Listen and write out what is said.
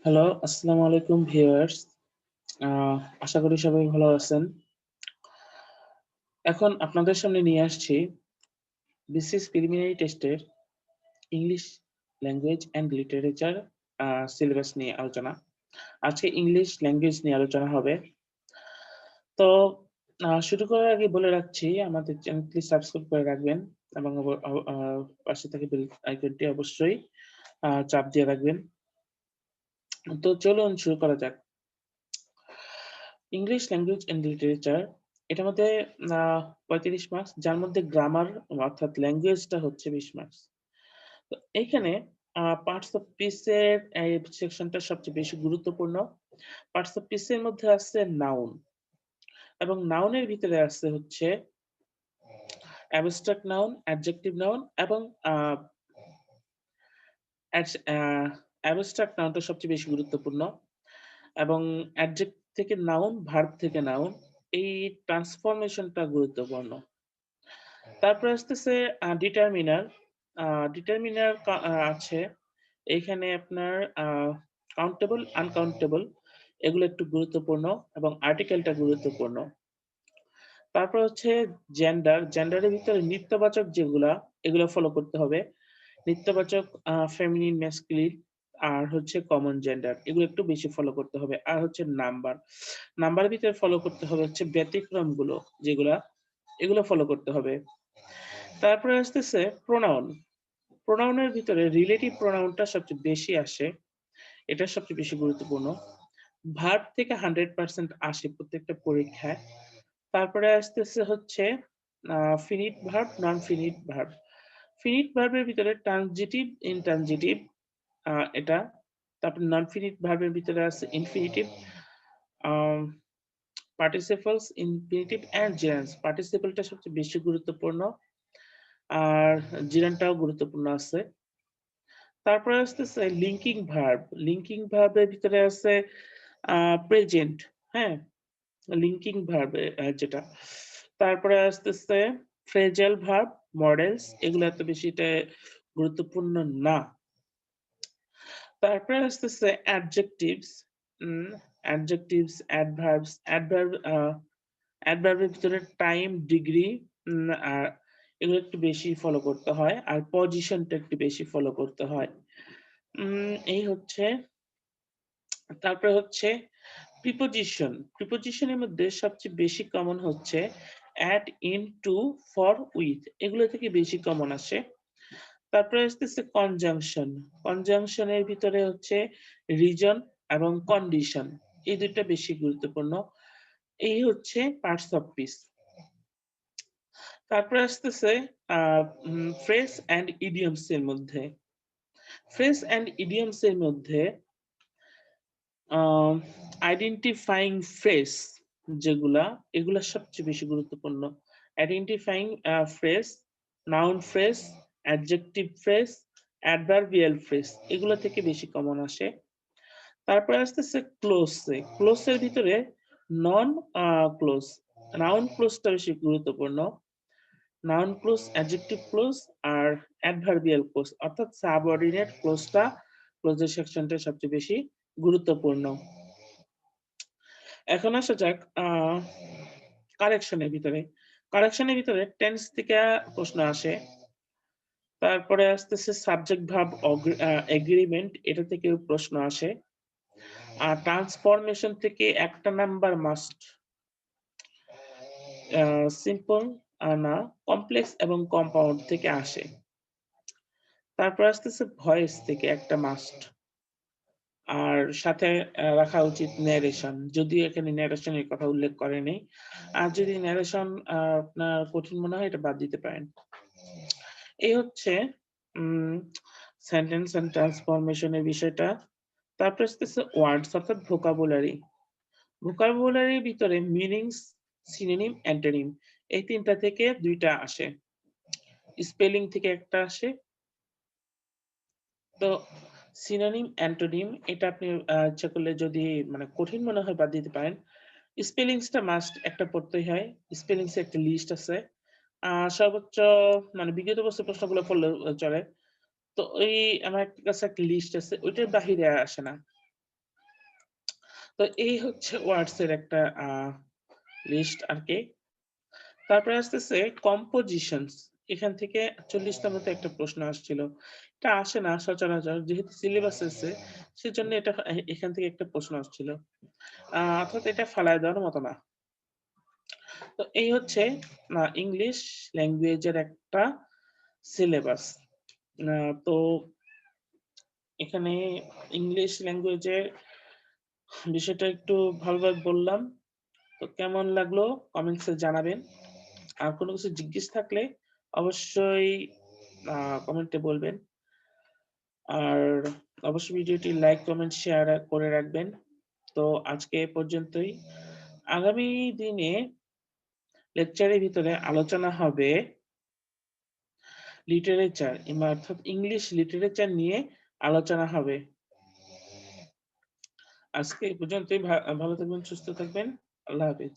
Hello, আসসালামু আলাইকুম viewers. আশা করি সবাই ভালো আছেন। এখন আপনাদের সামনে নিয়ে আসছি বিসিএস প্রিলিমিনারি টেস্টের English language and literature syllabus নিয়ে আলোচনা। আজকে ইংলিশ ল্যাঙ্গুয়েজ নিয়ে আলোচনা হবে। তো শুরু করার আগে বলে রাখছি আমাদের চ্যানেলটি সাবস্ক্রাইব করে রাখবেন এবং অব অ আ পাশে থাকা বেল আইকনটি অবশ্যই চাপ দিয়ে রাখবেন। তো চলুন শুরু করা যাক। ইংলিশ ল্যাঙ্গুয়েজ অ্যান্ড লিটারেচার এটার মধ্যে আ ৩৫ মার্কস, যার মধ্যে গ্রামার অর্থাৎ ল্যাঙ্গুয়েজটা হচ্ছে ২০ মার্কস। তো এইখানে পার্টস অফ স্পিচ এর এই সেকশনটা সবচেয়ে বেশি গুরুত্বপূর্ণ। পার্টস অফ স্পিচ এর মধ্যে আছে নাউন এবং নাউনের ভিতরে আছে হচ্ছে অ্যাবস্ট্রাক্ট নাউন, অ্যাডজেক্টিভ নাউন এবং আ অ্যাডস আ অ্যাবস্ট্রাক্ট নাউনটা সবচেয়ে বেশি গুরুত্বপূর্ণ এবং অ্যাডজেক্ট থেকে নাউন, ভার্ব থেকে নাউন এই ট্রান্সফরমেশনটা গুরুত্বপূর্ণ। তারপরে আসতেছে ডিটারমিনার। আ ডিটারমিনার আছে। এইখানে আপনার আ কাউন্টেবল, আনকাউন্টেবল এগুলো একটু গুরুত্বপূর্ণ এবং আর্টিকেলটা গুরুত্বপূর্ণ। তারপর হচ্ছে জেন্ডার। জেন্ডারের ভিতরে নিত্যবাচক যেগুলা, এগুলো ফলো করতে হবে। নিত্যবাচক ফেমিনিন, ম্যাসকুলিন আর হচ্ছে কমন জেন্ডার। এগুলো একটু বেশি ফলো করতে হবে। আর হচ্ছে নাম্বার। নাম্বারের ভিতরে ফলো করতে হবে হচ্ছে ব্যতিক্রমগুলো যেগুলা, এগুলো ফলো করতে হবে। তারপরে আসতেছে প্রোনাউন। প্রোনাউনের ভিতরে রিলেটিভ প্রোনাউনটা সবচেয়ে বেশি আসে। এটা সবচেয়ে বেশি গুরুত্বপূর্ণ। ভার্ব থেকে 100% আসে প্রত্যেকটা পরীক্ষায়। তারপরে আসতেছে হচ্ছে আ ফিনিট ভার্ব, নন ফিনিট ভার্ব। ফিনিট ভার্বের ভিতরে ট্রানজিটিভ, ইনট্রানজিটিভ এটা। তারপর নন ফিনিট ভার্বের ভিতরে আছে infinitive, um participles, infinitive and gerunds. পার্টিসিপলটা সবচেয়ে বেশি গুরুত্বপূর্ণ। আর জিরান্ডটাও গুরুত্বপূর্ণ আছে। তারপরে আসতেছে লিঙ্কিং ভার্ব। লিঙ্কিং ভার্বের ভিতরে আছে আ প্রেজেন্ট, হ্যাঁ? লিঙ্কিং ভার্ব যেটা। তারপরে আসতেছে ফ্রেজাল ভার্ব, মডেলস এগুলো এত বেশিটা গুরুত্বপূর্ণ না। তারপরে আসতেছে অ্যাডজেক্টিভস, অ্যাডজেক্টিভস, অ্যাডভার্বস, অ্যাডভার্ব এর ভিতরে টাইম, ডিগ্রি আর এগুলো একটু বেশি ফলো করতে হয়। আর পজিশনটা একটু বেশি ফলো করতে হয়। এই হচ্ছে। তারপরে হচ্ছে প্রিপোজিশন। প্রিপোজিশন এর মধ্যে সবচেয়ে বেশি কমন হচ্ছে at, in, to, for, with এগুলো থেকে বেশি কমন আসে। তারপরে আসতেছে কনজাংশন। কনজাংশন এর ভিতরে হচ্ছে রিজন এবং কন্ডিশন। এই ২ টা বেশি গুরুত্বপূর্ণ। এই হচ্ছে পার্টস অফ স্পিচ। তারপরে আসতেছে আ ফ্রেজ অ্যান্ড ইডিয়মস এর মধ্যে। ফ্রেজ অ্যান্ড ইডিয়মস এর মধ্যে আম আইডেন্টিফাইং ফ্রেজ যেগুলা, এগুলা সবচেয়ে বেশি গুরুত্বপূর্ণ। Identifying phrase, noun phrase, adjective phrase, adverbial phrase এগুলা থেকে বেশি কমন আসে। তারপরে আসতেছে ক্লোজে। ক্লোজের ভিতরে নন ক্লোজ, নাউন ক্লোজটা বেশি গুরুত্বপূর্ণ। নাউন ক্লোজ, অ্যাডজেক্টিভ ক্লোজ আর অ্যাডভার্বিয়াল ক্লোজ অর্থাৎ সাবঅর্ডিনেট ক্লোজটা ক্লোজের সেকশনটা সবচেয়ে বেশি গুরুত্বপূর্ণ। এখন আসা যাক কারেকশন এর ভিতরে। কারেকশন এর ভিতরে টেন্স থেকে প্রশ্ন আসে। তারপরে আসতেছে সাবজেক্ট ভার্ব এগ্রিমেন্ট এটা থেকেও প্রশ্ন আসে। আর ট্রান্সফরমেশন থেকে একটা নাম্বার মাস্ট। সিম্পল না, কমপ্লেক্স এবং কম্পাউন্ড থেকে আসে। তারপর আসতেছে ভয়েস থেকে একটা মাস্ট। আর সাথে রাখা উচিত ন্যারেশন। যদিও এখানে ন্যারেশন এর কথা উল্লেখ করে নেই। আর যদি ন্যারেশন আপনার কঠিন মনে হয় এটা বাদ দিতে পারেন। এই হচ্ছে উম সেন্টেন্স অ্যান্ড ট্রান্সফরমেশন এর বিষয়টা। তারপর আসতেছে ওয়ার্ডস অর্থাৎ ভোকাবুলারি। ভোকাবুলারির ভিতরে মিনিংস, সিনোনিম, অ্যান্টোনিম এই ৩ টা থেকে ২ টা আসে। স্পেলিং থেকে একটা আসে। তো সিনোনিম, অ্যান্টোনিম এটা আপনি ইচ্ছা করলে যদি মানে কঠিন মনে হয় বাদ দিতে পারেন। স্পেলিংস টা মাস্ট একটা পড়তেই হয়। স্পেলিংস এর একটা লিস্ট আছে। সর্বোচ্চ মানে বিগত বছর প্রশ্নগুলো পড়লেও চলে। তো ওই আমার কাছে একটা লিস্ট আছে। ওইটার বাহিরে আসে না। তো এই হচ্ছে ওয়ার্ডস এর একটা লিস্ট আরকি। তারপরে আসতেছে কম্পোজিশনস। এখান থেকে ৪০ তম তে একটা প্রশ্ন আসছিল। এটা আসে না সচরাচর। যেহেতু সিলেবাস আছে সেজন্য এটা এখান থেকে একটা প্রশ্ন আসছিল। অর্থাৎ এটা ফালায় দেওয়ার মতো না। তো এই হচ্ছে ইংলিশ ল্যাঙ্গুয়েজের একটা সিলেবাস। আ তো এখানে ইংলিশ ল্যাঙ্গুয়েজের বিষয়টা একটু ভালোভাবে বললাম। তো কেমন লাগলো কমেন্টসে জানাবেন। আর কোনো কিছু জিজ্ঞেস থাকলে অবশ্যই আ কমেন্টে বলবেন। আর অবশ্যই ভিডিওটি লাইক, কমেন্ট, শেয়ার করে রাখবেন। তো আজকে এ পর্যন্তই। আগামী দিনে লেকচারের ভিতরে আলোচনা হবে লিটারেচার অর্থাৎ ইংলিশ লিটারেচার নিয়ে আলোচনা হবে। আজকে এই পর্যন্তই। ভালো থাকবেন, সুস্থ থাকবেন। আল্লাহ হাফেজ।